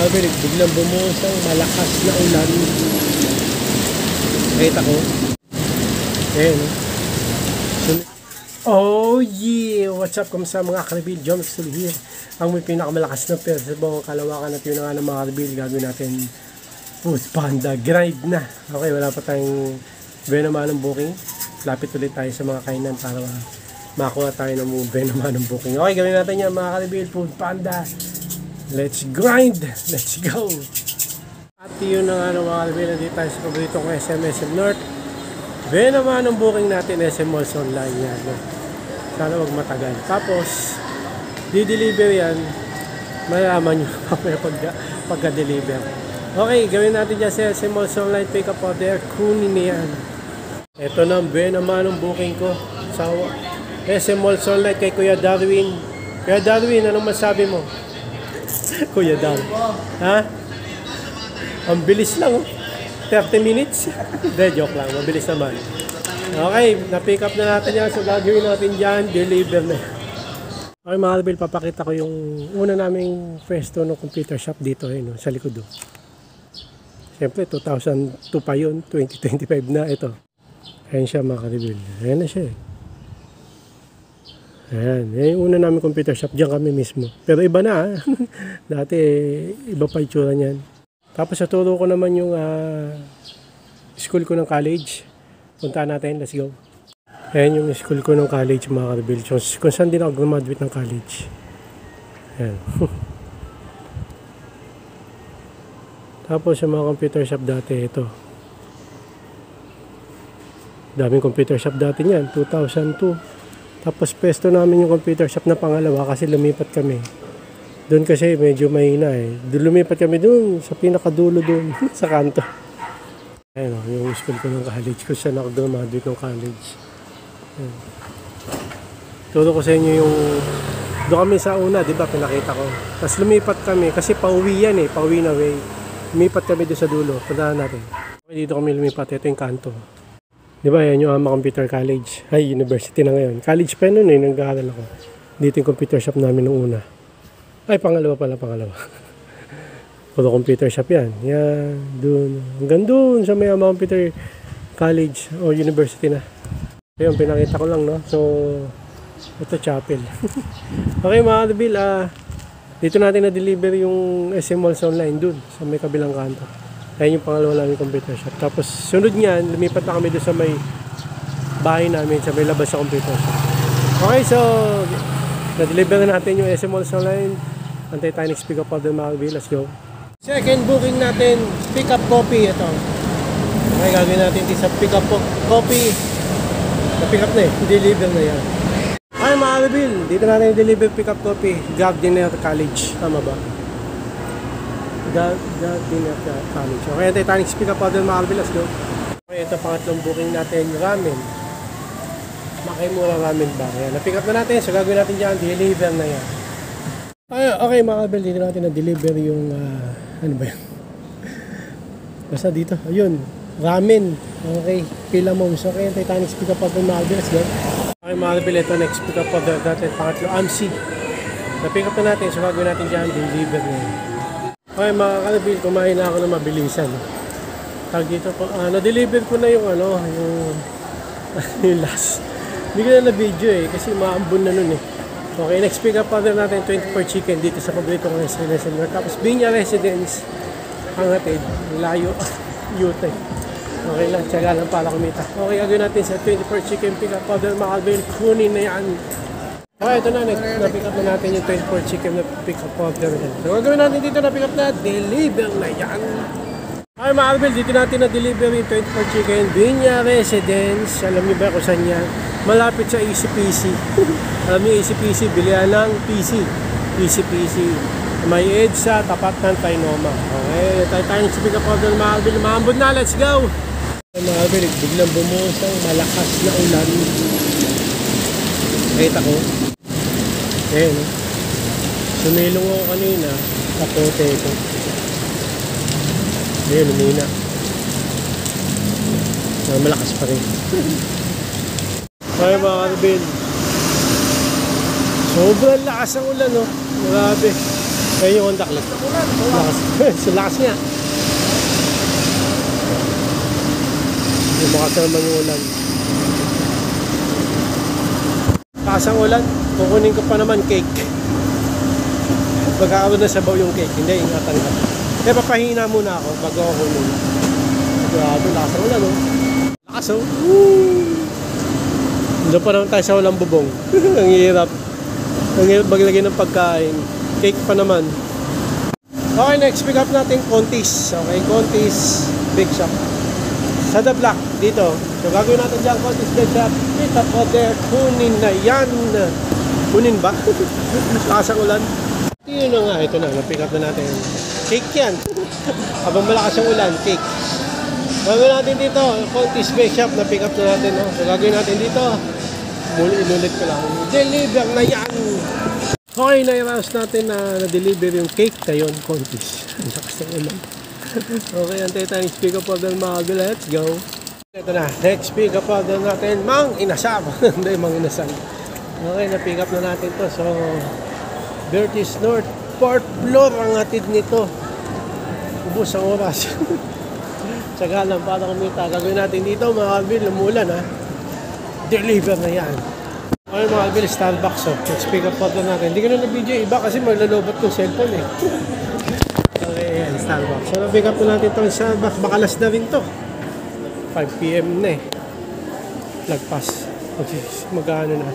Maverick, biglang bumuhos ang malakas na ulan. Nakita ko. Ayan. Oh yeah! What's up? Kamusta mga karabil? John still here. Ang may pinakamalakas na festival kalawakan at yun nga ng mga karabil. Gagawin natin Food Panda grind na. Okay, wala pa tayong naman ng booking. Lapit ulit tayo sa mga kainan para makakuha tayo ng naman ng booking. Okay, gawin natin yan mga karabil. Food Panda. Let's grind! Let's go! At yun na nga ng mga karabil. Nandito tayo sa paboritong SM North. Naman ang booking natin SM Malls Online yan. Sana wag matagal. Tapos, di-deliver yan. Malaman nyo pagka-deliver. Okay, gawin natin dyan sa SM Malls Online. Pick up order. Kunin na yan. Ito na naman ang booking ko sa SM Malls Online kay Kuya Darwin. Kuya Darwin, anong masabi mo? Kuya Darwin. Ha? Ang bilis lang oh. 30 minutes? De, joke lang. Mabilis naman. Okay, na-pick up na natin yan. So, gagawin natin dyan. Deliver na. Okay, mga karabil, papakita ko yung una naming pwesto ng computer shop dito, no, sa likod. Siyempre, 2002 pa yun. 2025 na ito. Ayan siya, mga karabil. Ayan na siya. Ayan. Yan yung una naming computer shop. Diyan kami mismo. Pero iba na. Dati, iba pa itsura niyan. Tapos naturo ko naman yung school ko ng college. Punta natin, let's go. Ayan yung school ko ng college mga karabil. Kung saan din ako graduate ng college. Ayan. Tapos yung mga computer shop dati, ito. Daming computer shop dati niyan, 2002. Tapos pesto namin yung computer shop na pangalawa kasi lumipat kami. Doon kasi medyo mahina eh. Lumipat kami doon sa pinakadulo doon sa kanto. Ayan o, yung school ko ng college. Kung saan ako graduate ng college. Ayan. Turo ko sa inyo yung doon kami sa una, di ba? Pinakita ko. Tapos lumipat kami kasi pauwi yan eh. Pauwi na way. Lumipat kami doon sa dulo. Puntahan natin. Dito kami lumipat. Ito yung kanto. Di ba? Yan yung Ama Computer College. Ay, university na ngayon. College pa noon eh. Nag-aaral ako. Dito yung computer shop namin nung una. Ay, pangalawa. Puro computer shop yan. Yan, dun. Hanggang dun sa may Ama Computer College o University na. Ayun, pinakita ko lang, no? So, ito chapel. Okay, mga karabil, dito natin na-deliver yung SM Malls Online dun sa may kabilang kanto. Ayun yung pangalawa namin computer shop. Tapos, sunod niyan, lumipat na kami dun sa may bahay namin, sa may labas sa computer shop. Okay, so, na-deliver na natin yung SM Malls Online. Antay tayo next pick up order mga karabil. Let's go. Second booking natin, pick up copy. Ito. Okay, gagawin natin ito sa pick up copy. Na-pick up na eh. Deliver na yan. Ay mga karabil, dito natin deliver pick up copy. Gardiner College. Tama ba? Gardiner College. Okay, antay tayo next pick up order mga karabil. Let's go. Okay, ito pangatlong booking natin. Ramen. Makimura ramen bar. Ayan, na-pick up na natin. So gagawin natin dyan. Deliver na yan. Okay mga karabil, dito natin na-deliver yung ano ba yan? Basta dito, ayun, ramen. Okay, pila moms. Okay, Titanic pick up order mga karabil. Let's go. Okay mga karabil, ito next pick up order natin. Pangatlo, AMC. Na-pick up na natin, so gagawin natin dyan, deliver na yan. Okay mga karabil, kumain na ako ng mabilisan. Tag dito po, na-deliver ko na yung ano, yung last. Hindi ko na na-video eh, kasi maambon na nun eh. Okay, next pick up order natin, 24 chicken dito sa paboritong SM North. Tapos Binya Residence, ang hatid, layo, Utah. Okay lang, tiyaga lang para kumita. Okay, gagawin natin sa 24 chicken pick up order, mga karabil, kunin na yan. Okay, ito na, na-pick up na natin yung 24 chicken na pick up order. So, gagawin natin dito na pick up na, deliver na yan. Okay, mga karabil, dito natin na-deliver yung 24 chicken, Binya Residence. Alam niyo ba kung saan yan? Malapit sa ECPC. Alam niyo, ECPC, bilihan ng PC. ECPC. May EDSA, tapat ng Tainoma. Okay, tayo sa pick up order mga karabil. Maambod na, let's go! Mga karabil, biglang bumuhos ang malakas na ulan. Nakita ko. Ayan, sumilong ako kanina. Kapote ito. Ayan, lumina. Malakas pa rin. Okay mga karabil, sobrang lakas ang ulan, no? Grabe. Ayun yung contact light. Lakas. Sa lakas niya. Bumakas na naman yung ulan. Lakas ang ulan. Kukunin ko pa naman cake. Magkakaroon na sabaw yung cake. Hindi, ingatan ka. Kaya papahina muna ako bago ako kunin. Grabe, lakas ang ulan, oh. Lakas, oh. Doon pa naman tayo sa walang bubong. Ang hirap. Ang hirap maglagay ng pagkain. Cake pa naman. Okay, next pick up natin Contis. Okay, Contis Big Shop. Sa The Block, dito. So gagawin natin dyan, Contis Big Shop. Pick up order. Kunin na yan. Kunin ba? Lakas ang ulan. Yun na nga, ito na. Na-pick up na natin. Cake yan. Habang malakas ang ulan, cake. Gagawin natin dito, Contis Big Shop. Na-pick up na natin. No? So gagawin natin dito. Inulit ko lang. Deliver na yan! Okay, na-rouse natin na na-deliver yung cake. Tayon, Contis. Ang lakas ng ulan. Okay, antay tayo next pick up order mga gulo. Let's go. Ito na, next pick up order natin. Mang Inasal. Hindi, Mang Inasal. Okay, na-pick up na natin to. So, Bertis North, 4th floor ang atid nito. Ubus ang oras. Tsaga lang para kumita. Gagawin natin dito mga kabil, lumulan ha. Deliver na yan. Okay mga kabil, Starbucks oh. Let's pick up order natin. Hindi ko na na-video iba kasi maglalobot kong cellphone eh. Okay, yan, Starbucks. So, na-pick up na natin itong Starbucks. Baka last na rin to. 5 PM na eh. Lagpas. Okay, magkano na?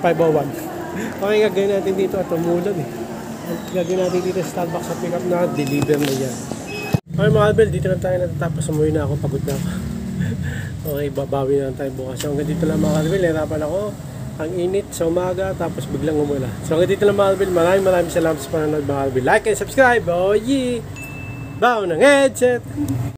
5:01. Okay, gagawin natin dito at umulan eh. Gagawin natin dito sa Starbucks sa pick up na deliver na yan. Okay mga Albel, dito na tayo natatapos. Umuwi na ako, pagod na ako. Okay, babawi na lang tayo bukas. So hanggang dito lang mga Albel, hirapan ako. Ang init sa umaga, tapos biglang umula. So hanggang dito lang mga Albel, maraming salamat sa panonood mga Albel. Like and subscribe, oh yeah! Baon ng headset!